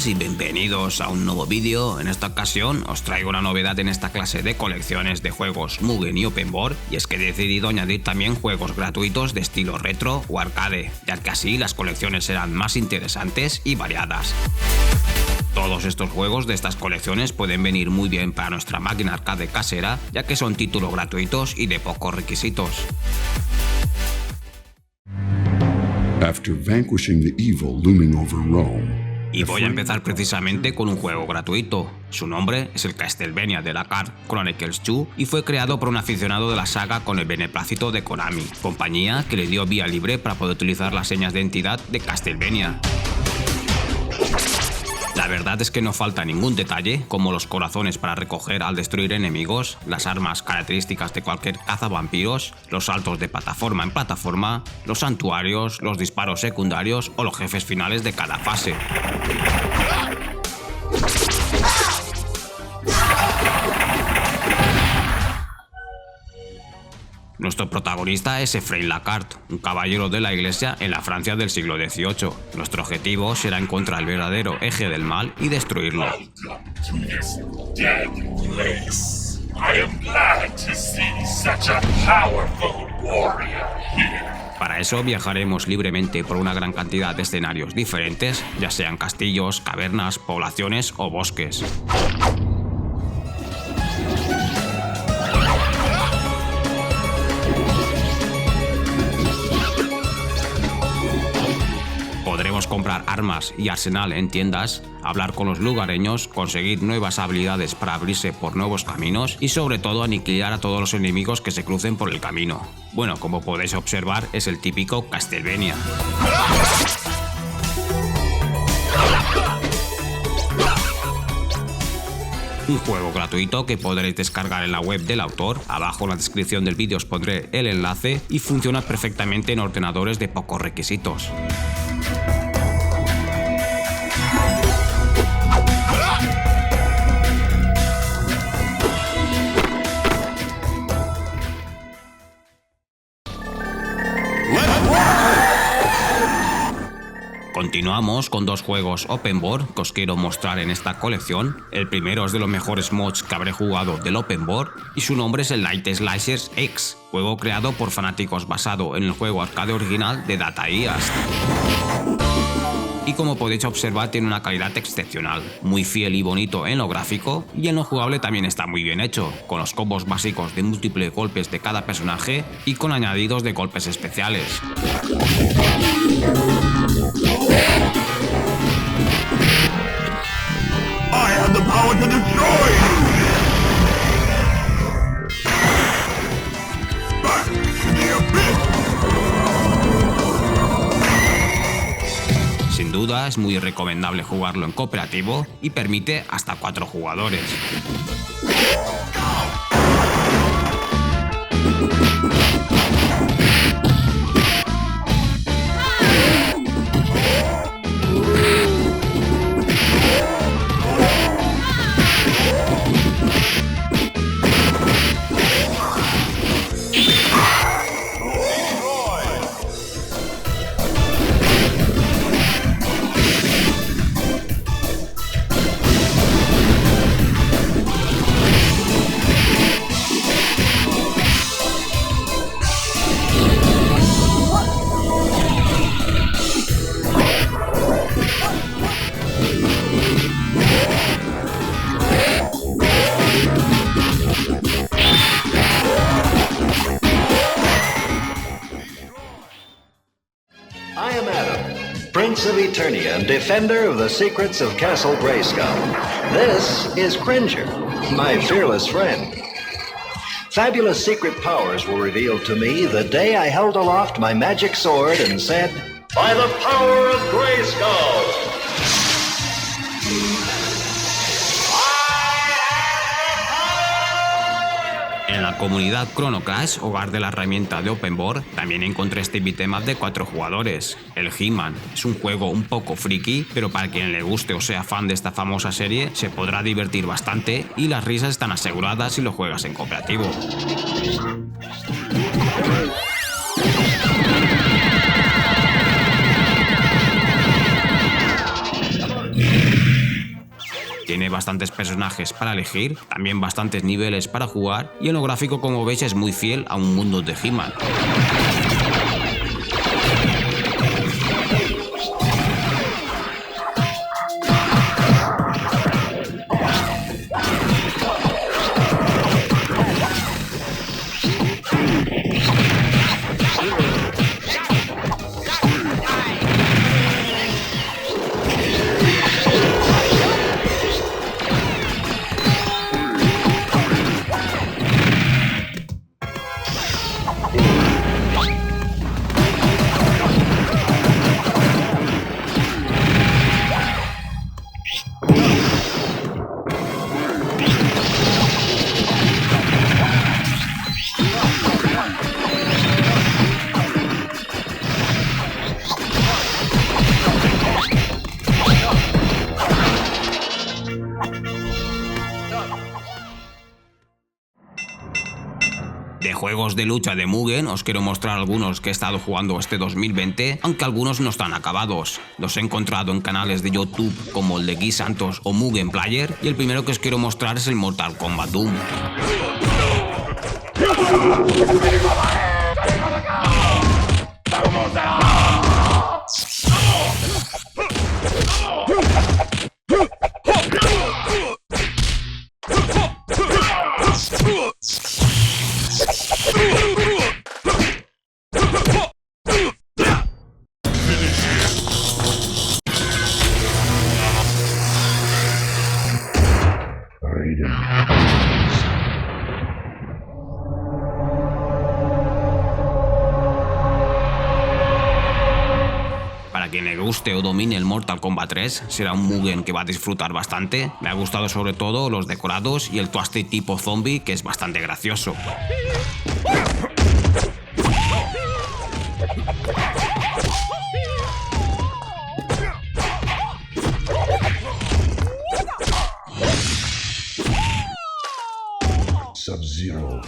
buenas y bienvenidos a un nuevo vídeo. En esta ocasión os traigo una novedad en esta clase de colecciones de juegos Mugen y Open Board, y es que he decidido añadir también juegos gratuitos de estilo retro o arcade, ya que así las colecciones serán más interesantes y variadas. Todos estos juegos de estas colecciones pueden venir muy bien para nuestra máquina arcade casera, ya que son títulos gratuitos y de pocos requisitos. After vanquishing the evil looming over Rome. Y voy a empezar precisamente con un juego gratuito. Su nombre es el Castlevania de la Card Chronicles 2 y fue creado por un aficionado de la saga con el beneplácito de Konami, compañía que le dio vía libre para poder utilizar las señas de identidad de Castlevania. La verdad es que no falta ningún detalle, como los corazones para recoger al destruir enemigos, las armas características de cualquier cazavampiros, los saltos de plataforma en plataforma, los santuarios, los disparos secundarios o los jefes finales de cada fase. Nuestro protagonista es Ephraim Lacarte, un caballero de la iglesia en la Francia del siglo XVIII. Nuestro objetivo será encontrar el verdadero eje del mal y destruirlo. Para eso viajaremos libremente por una gran cantidad de escenarios diferentes, ya sean castillos, cavernas, poblaciones o bosques. Podremos comprar armas y arsenal en tiendas, hablar con los lugareños, conseguir nuevas habilidades para abrirse por nuevos caminos y sobre todo aniquilar a todos los enemigos que se crucen por el camino. Bueno, como podéis observar, es el típico Castlevania. Un juego gratuito que podréis descargar en la web del autor. Abajo en la descripción del vídeo os pondré el enlace y funciona perfectamente en ordenadores de pocos requisitos. Continuamos con dos juegos Open Board que os quiero mostrar en esta colección. El primero es de los mejores mods que habré jugado del Open Board y su nombre es el Night Slicers X, juego creado por fanáticos basado en el juego arcade original de Data East. Y como podéis observar, tiene una calidad excepcional, muy fiel y bonito en lo gráfico, y en lo jugable también está muy bien hecho, con los combos básicos de múltiples golpes de cada personaje y con añadidos de golpes especiales. I have the power to destroy you! Back to the abyss! Sin duda es muy recomendable jugarlo en cooperativo y permite hasta 4 jugadores. I am Adam, Prince of Eternia and defender of the secrets of Castle Grayskull. This is Cringer, my fearless friend. Fabulous secret powers were revealed to me the day I held aloft my magic sword and said, "By the power of Grayskull!" En la comunidad Chrono Crash, hogar de la herramienta de Open Board, también encontré este beat'em up de 4 jugadores, el He-Man. Es un juego un poco friki, pero para quien le guste o sea fan de esta famosa serie, se podrá divertir bastante y las risas están aseguradas si lo juegas en cooperativo. Tiene bastantes personajes para elegir, también bastantes niveles para jugar y en lo gráfico, como veis, es muy fiel a un mundo de He-Man. De juegos de lucha de Mugen os quiero mostrar algunos que he estado jugando este 2020, aunque algunos no están acabados. Los he encontrado en canales de YouTube como el de Guy Santos o Mugen Player, y el primero que os quiero mostrar es el Mortal Kombat Doom. Para quien le guste o domine el Mortal Kombat 3, será un Mugen que va a disfrutar bastante. Me ha gustado sobre todo los decorados y el twisted tipo zombie, que es bastante gracioso. Sub-Zero.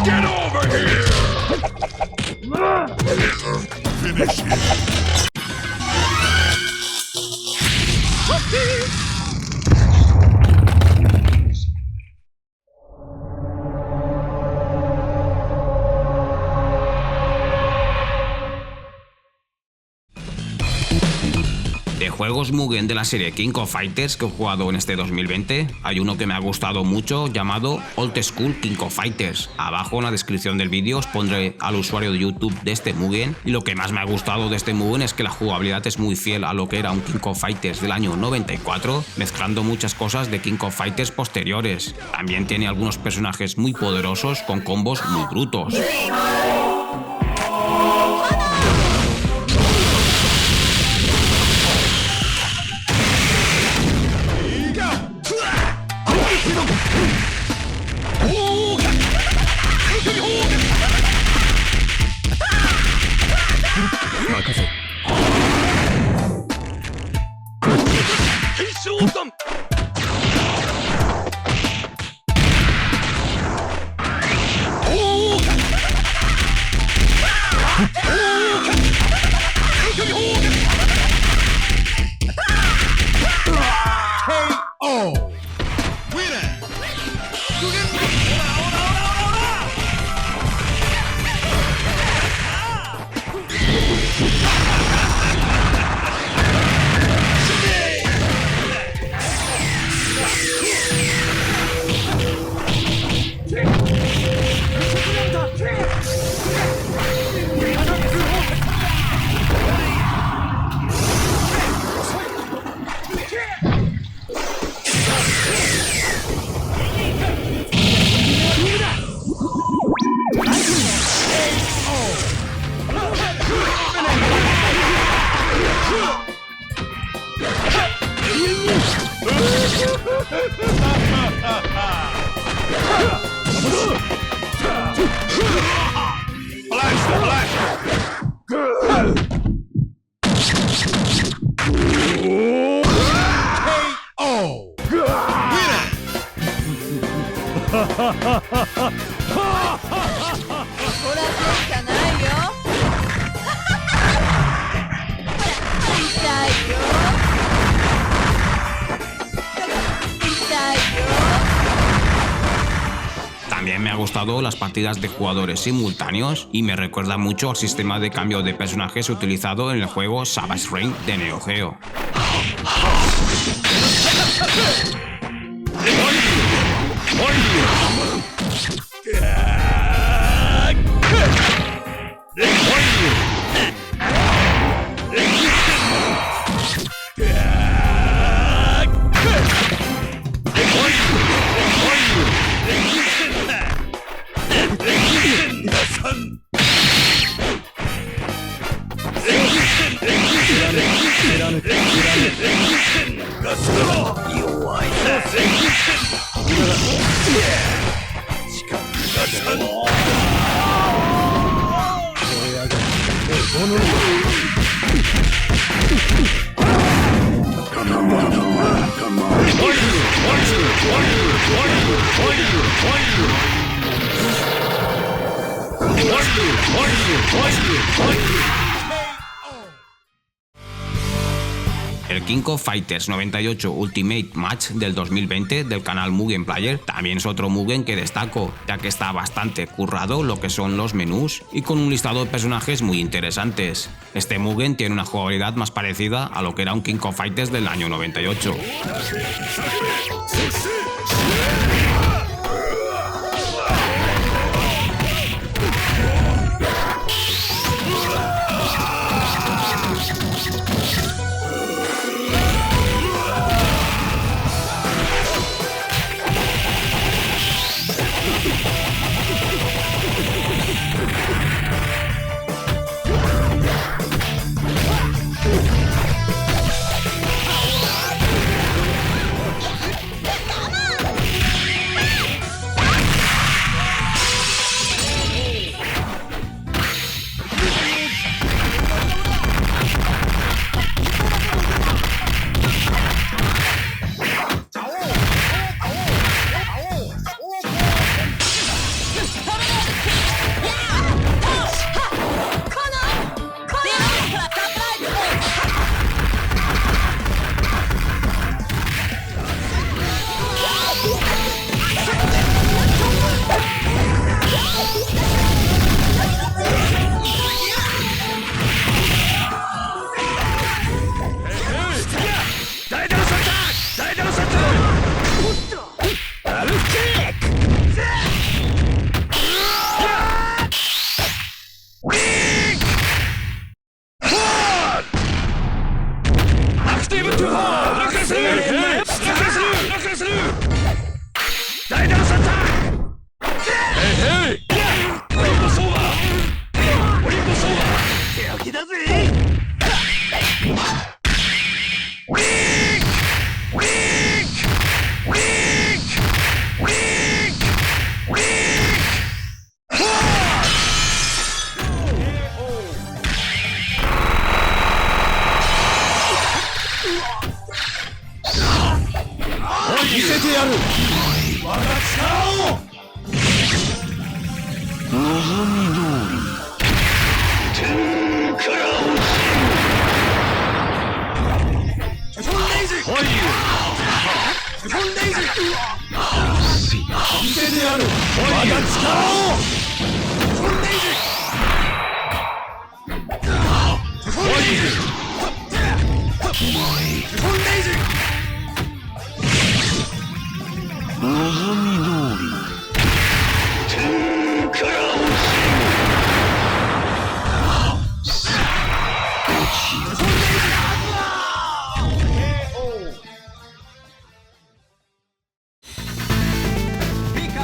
Get over here! Finish him! De juegos Mugen de la serie King of Fighters que he jugado en este 2020, hay uno que me ha gustado mucho llamado Old School King of Fighters. Abajo en la descripción del vídeo os pondré al usuario de YouTube de este Mugen, y lo que más me ha gustado de este Mugen es que la jugabilidad es muy fiel a lo que era un King of Fighters del año 94, mezclando muchas cosas de King of Fighters posteriores. También tiene algunos personajes muy poderosos con combos muy brutos. También me ha gustado las partidas de jugadores simultáneos y me recuerda mucho al sistema de cambio de personajes utilizado en el juego Savage Reign de Neo Geo. El King of Fighters 98 Ultimate Match del 2020 del canal Mugen Player también es otro Mugen que destaco, ya que está bastante currado lo que son los menús y con un listado de personajes muy interesantes. Este Mugen tiene una jugabilidad más parecida a lo que era un King of Fighters del año 98.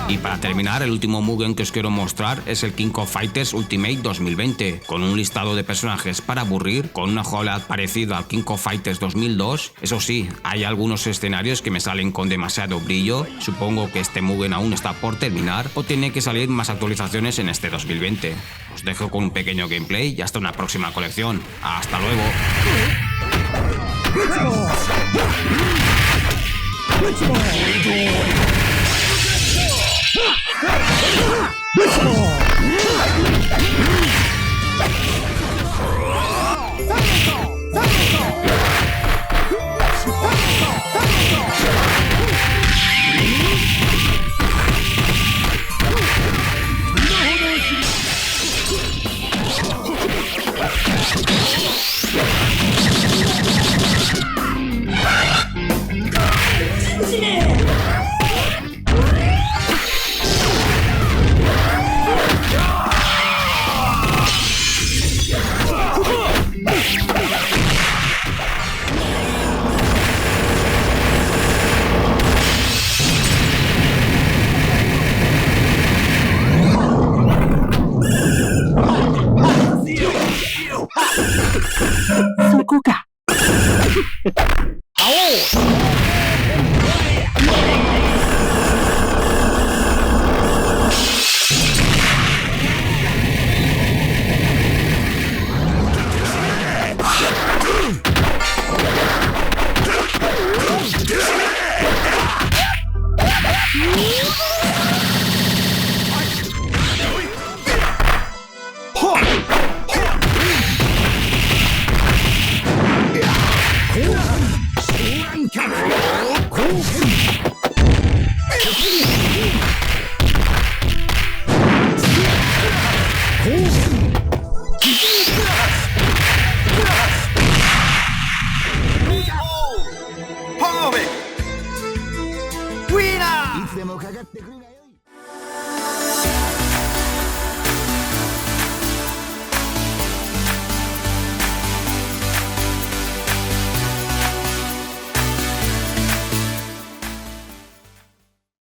Y para terminar, el último Mugen que os quiero mostrar es el King of Fighters Ultimate 2020, con un listado de personajes para aburrir, con una jugabilidad parecida al King of Fighters 2002. Eso sí, hay algunos escenarios que me salen con demasiado brillo. Supongo que este Mugen aún está por terminar o tiene que salir más actualizaciones en este 2020. Os dejo con un pequeño gameplay y hasta una próxima colección. ¡Hasta luego! Perfect! Winner! いつでもかかってくるがよ。